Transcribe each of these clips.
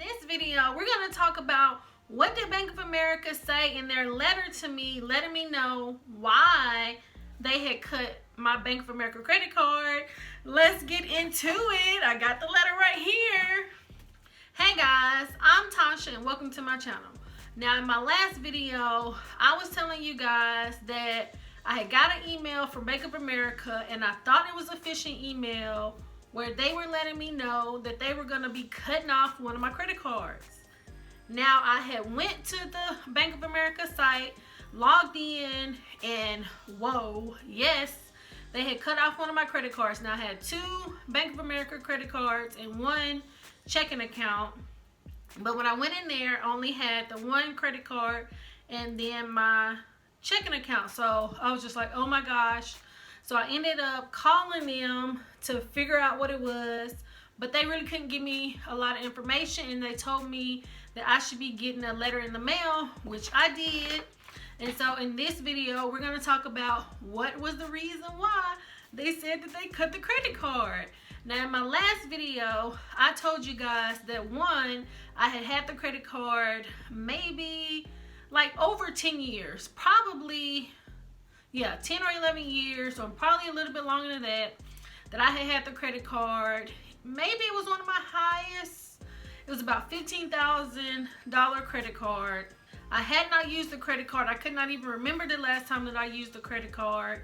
this video, we're going to talk about what did Bank of America say in their letter to me, letting me know why they had cut my Bank of America credit card. Let's get into it. I got the letter right here. Hey guys, I'm Tasha and welcome to my channel. Now in my last video, I was telling you guys that I had got an email from Bank of America and I thought it was a phishing email where they were letting me know that they were going to be cutting off one of my credit cards. Now I had went to the Bank of America site, logged in, and whoa, yes, they had cut off one of my credit cards. Now I had two Bank of America credit cards and one checking account. But when I went in there, I only had the one credit card and then my checking account. So I was just like, oh my gosh. So I ended up calling them to figure out what it was, but they really couldn't give me a lot of information, and they told me that I should be getting a letter in the mail, which I did. And so in this video, we're going to talk about what was the reason why they said that they cut the credit card. Now in my last video, I told you guys that one, I had had the credit card maybe like over 10 years, probably, yeah, 10 or 11 years, or probably a little bit longer than that I had the credit card. Maybe it was one of my highest. It was about $15,000 credit card. I had not used the credit card. I could not even remember the last time that I used the credit card.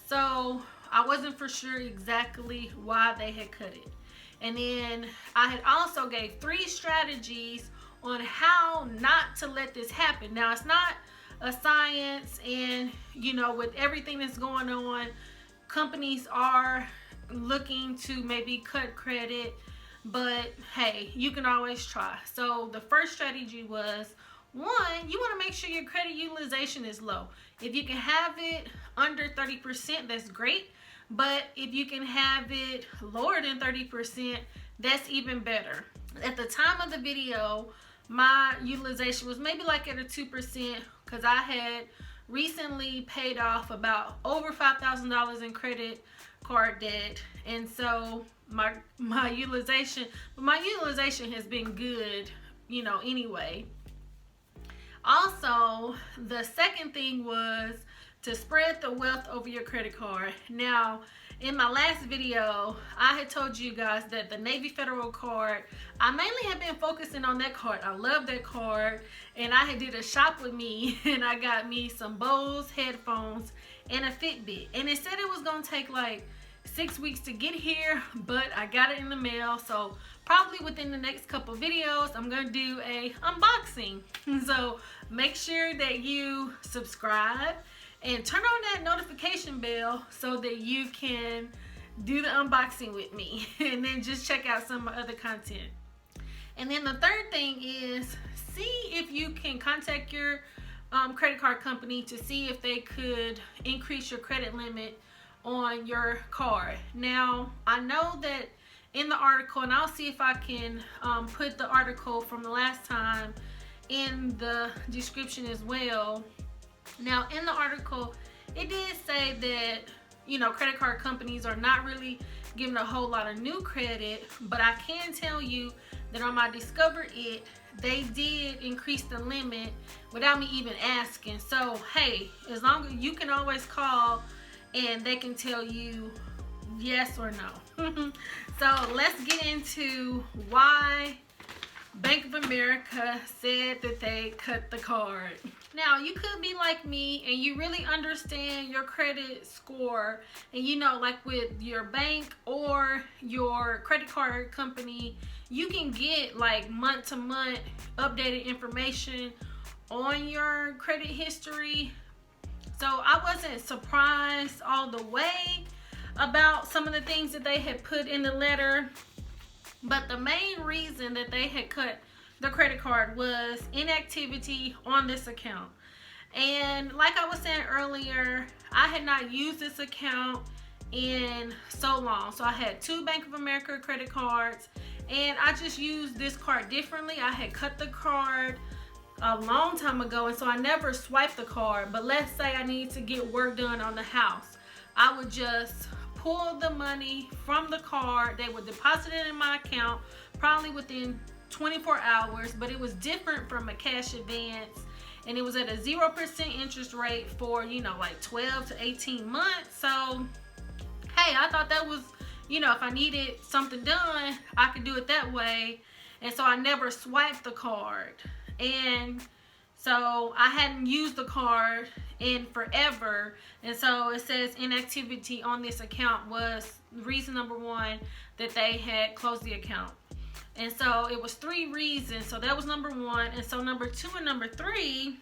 So I wasn't for sure exactly why they had cut it. And then I had also gave 3 strategies on how not to let this happen. Now it's not a science, and you know, with everything that's going on, companies are looking to maybe cut credit, but hey, you can always try. So the first strategy was, one, you want to make sure your credit utilization is low. If you can have it under 30%, that's great, but if you can have it lower than 30%, that's even better. At the time of the video, my utilization was maybe like at a 2%, because I had recently paid off about over $5,000 in credit card debt, and so my utilization has been good, you know, anyway. Also, the second thing was to spread the wealth over your credit card. Now, in my last video, I had told you guys that the Navy Federal card, I mainly have been focusing on that card. I love that card, and I had did a shop with me, and I got me some Bose headphones and a Fitbit. And it said it was gonna take like 6 weeks to get here, but I got it in the mail. So probably within the next couple videos, I'm gonna do a unboxing. So make sure that you subscribe and turn on that notification bell so that you can do the unboxing with me, and then just check out some of my other content. And then the third thing is, see if you can contact your credit card company to see if they could increase your credit limit on your card. Now I know that in the article, and I'll see if I can put the article from the last time in the description as well. Now in the article, it did say that, you know, credit card companies are not really giving a whole lot of new credit, but I can tell you that on my Discover It, they did increase the limit without me even asking. So hey, as long as you can always call and they can tell you yes or no. So let's get into why Bank of America said that they cut the card. Now you could be like me and you really understand your credit score, and you know, like with your bank or your credit card company, you can get like month to month updated information on your credit history. So I wasn't surprised all the way about some of the things that they had put in the letter, but the main reason that they had cut the credit card was inactivity on this account. And like I was saying earlier, I had not used this account in so long. So I had 2 Bank of America credit cards, and I just used this card differently. I had cut the card a long time ago, and so I never swiped the card. But let's say I need to get work done on the house, I would just pull the money from the card. They would deposit it in my account probably within 24 hours, but it was different from a cash advance, and it was at a 0% interest rate for, you know, like 12 to 18 months. So hey, I thought that was, you know, if I needed something done, I could do it that way. And so I never swiped the card. And so I hadn't used the card in forever. And so it says inactivity on this account was reason number one that they had closed the account. And so it was 3 reasons. So that was number 1. And so number 2 and number 3,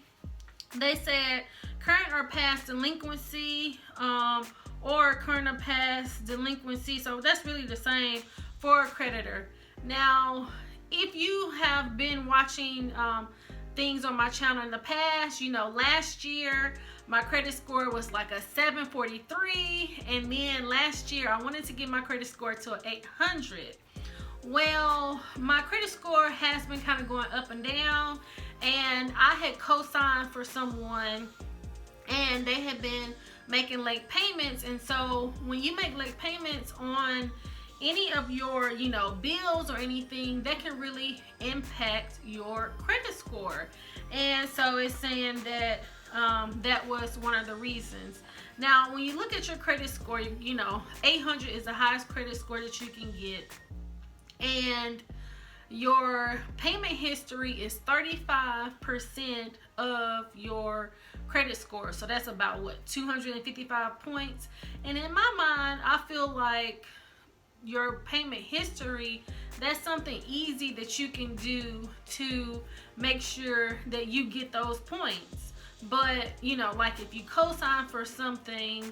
they said current or past delinquency, or current or past delinquency. So that's really the same for a creditor. Now, if you have been watching things on my channel in the past, you know, last year my credit score was like a 743, and then last year I wanted to get my credit score to an 800. Well, my credit score has been kind of going up and down, and I had co-signed for someone and they had been making late payments. And so when you make late payments on any of your, you know, bills or anything, that can really impact your credit score. And so it's saying that that was one of the reasons. Now, when you look at your credit score, you know, 800 is the highest credit score that you can get. And your payment history is 35% of your credit score. So that's about what, 255 points. And in my mind, I feel like your payment history, that's something easy that you can do to make sure that you get those points. But, you know, like if you co-sign for something,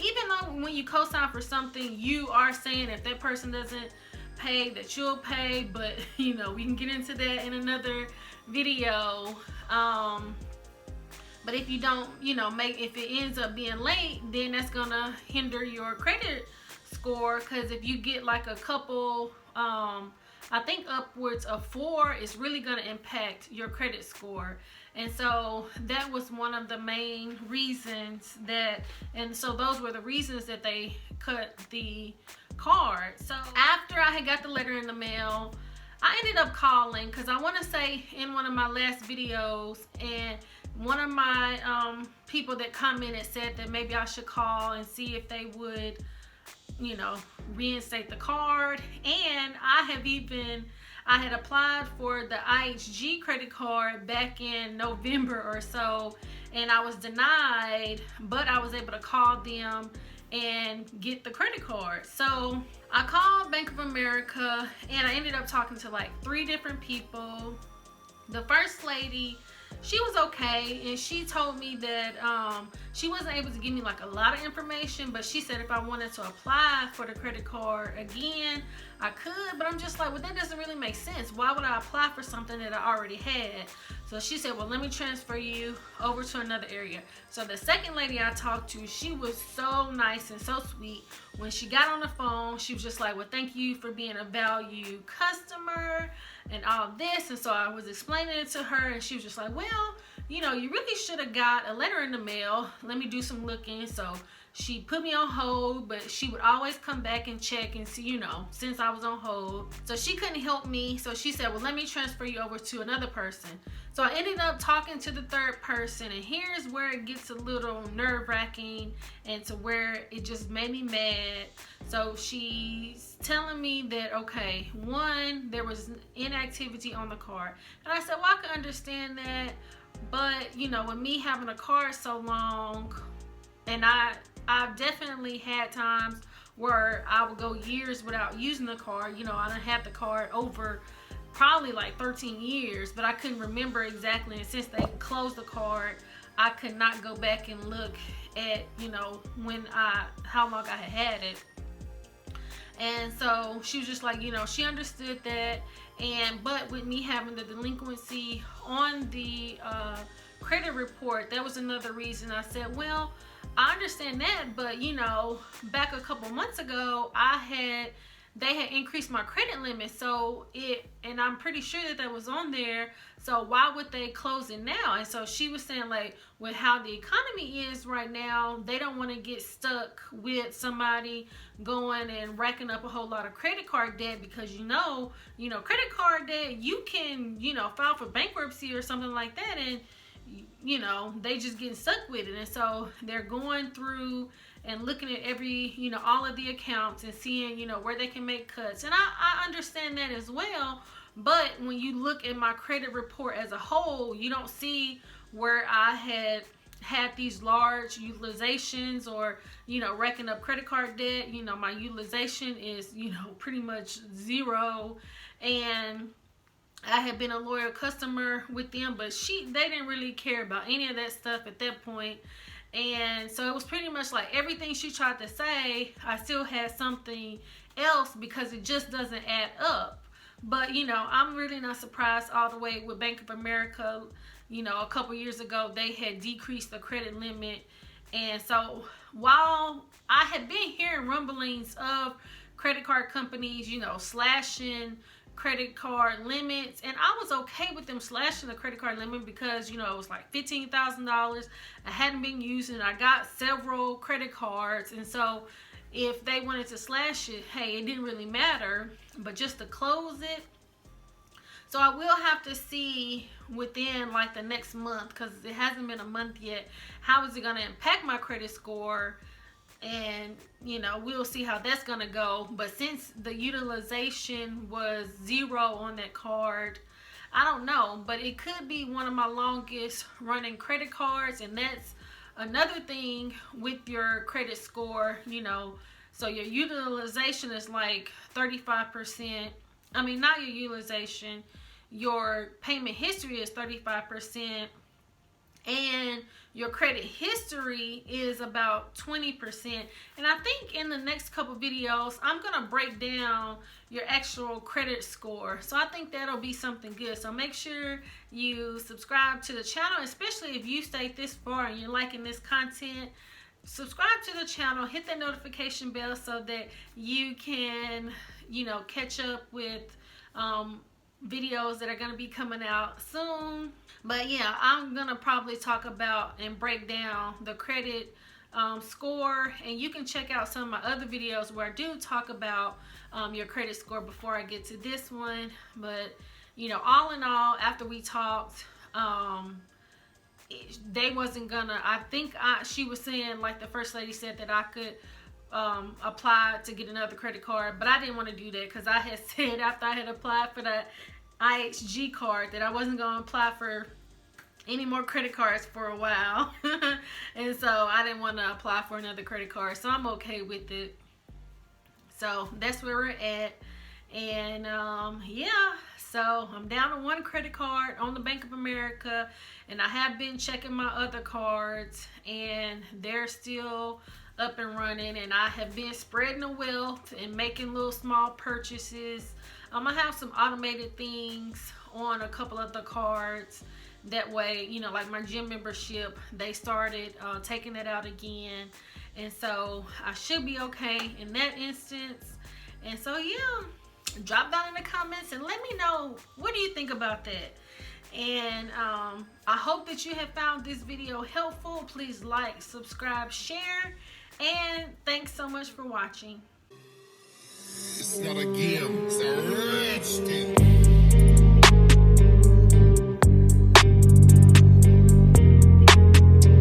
even though when you co-sign for something, you are saying if that person doesn't pay, that you'll pay. But, you know, we can get into that in another video. But if you don't, you know, if it ends up being late, then that's gonna hinder your credit score. Because if you get like a couple, I think upwards of 4, it's really gonna impact your credit score. And so that was one of the main reasons that, and so those were the reasons that they cut the card. So after I had got the letter in the mail, I ended up calling, because I want to say in one of my last videos, and one of my people that commented said that maybe I should call and see if they would, you know, reinstate the card. And I had applied for the IHG credit card back in November or so, and I was denied, but I was able to call them and get the credit card. So I called Bank of America, and I ended up talking to like 3 different people. The first lady, she was okay, and she told me that she wasn't able to give me like a lot of information, but she said if I wanted to apply for the credit card again, I could. But I'm just like, well, that doesn't really make sense. Why would I apply for something that I already had? So she said, well, let me transfer you over to another area. So the second lady I talked to, she was so nice and so sweet. When she got on the phone, she was just like, well, thank you for being a valued customer and all this. And so I was explaining it to her, and she was just like, well, you know, you really should have got a letter in the mail. Let me do some looking. So she put me on hold, but she would always come back and check and see, you know, since I was on hold. So she couldn't help me. So she said, well, let me transfer you over to another person. So I ended up talking to the third person, and here's where it gets a little nerve-wracking and to where it just made me mad. So she's telling me that, okay, 1, there was inactivity on the card. And I said, well, I can understand that, but, you know, with me having a card so long, and I've definitely had times where I would go years without using the card. You know, I done had the card over probably like 13 years, but I couldn't remember exactly. And since they closed the card, I could not go back and look at, you know, how long I had it. And so she was just like, you know, she understood that. But with me having the delinquency on the credit report, that was another reason. I said, well, I understand that, but, you know, back a couple months ago, I had they had increased my credit limit. So and I'm pretty sure that was on there. So why would they close it now? And so she was saying, like, with how the economy is right now, they don't want to get stuck with somebody going and racking up a whole lot of credit card debt, because credit card debt, you can, file for bankruptcy or something like that, and they just getting stuck with it. And so they're going through and looking at all of the accounts and seeing, where they can make cuts. And I understand that as well. But when you look at my credit report as a whole, you don't see where I had these large utilizations or, racking up credit card debt. My utilization is, pretty much zero. And I had been a loyal customer with them, but they didn't really care about any of that stuff at that point. And so it was pretty much like everything she tried to say, I still had something else, because it just doesn't add up. But, I'm really not surprised all the way with Bank of America. A couple years ago, they had decreased the credit limit. And so while I had been hearing rumblings of credit card companies, slashing credit card limits, and I was okay with them slashing the credit card limit because, it was like $15,000. I hadn't been using it. I got several credit cards. And so if they wanted to slash it, hey, it didn't really matter. But just to close it, so I will have to see within like the next month, because it hasn't been a month yet, how is it going to impact my credit score. And we'll see how that's going to go. But since the utilization was zero on that card, I don't know, but it could be one of my longest running credit cards. And that's another thing with your credit score, so your utilization is like 35%. I mean, not your utilization, your payment history is 35%, and your credit history is about 20%. And I think in the next couple videos, I'm going to break down your actual credit score. So I think that'll be something good. So make sure you subscribe to the channel, especially if you stayed this far and you're liking this content. Subscribe to the channel, hit that notification bell so that you can, catch up with videos that are going to be coming out soon. But yeah, I'm going to probably talk about and break down the credit score, and you can check out some of my other videos where I do talk about your credit score before I get to this one. But all in all, after we talked, they wasn't gonna, she was saying, like the first lady said, that I could apply to get another credit card, but I didn't want to do that, because I had said after I had applied for the IHG card that I wasn't going to apply for any more credit cards for a while. And so I didn't want to apply for another credit card, so I'm okay with it. So that's where we're at. And yeah, so I'm down to one credit card on the Bank of America, and I have been checking my other cards, and they're still up and running, and I have been spreading the wealth and making little small purchases. I have some automated things on a couple of the cards. That way, like my gym membership, they started taking that out again. And so I should be okay in that instance. And so yeah, drop down in the comments and let me know, what do you think about that? And I hope that you have found this video helpful. Please like, subscribe, share, and thanks so much for watching. It's not a game, it's a rich thing.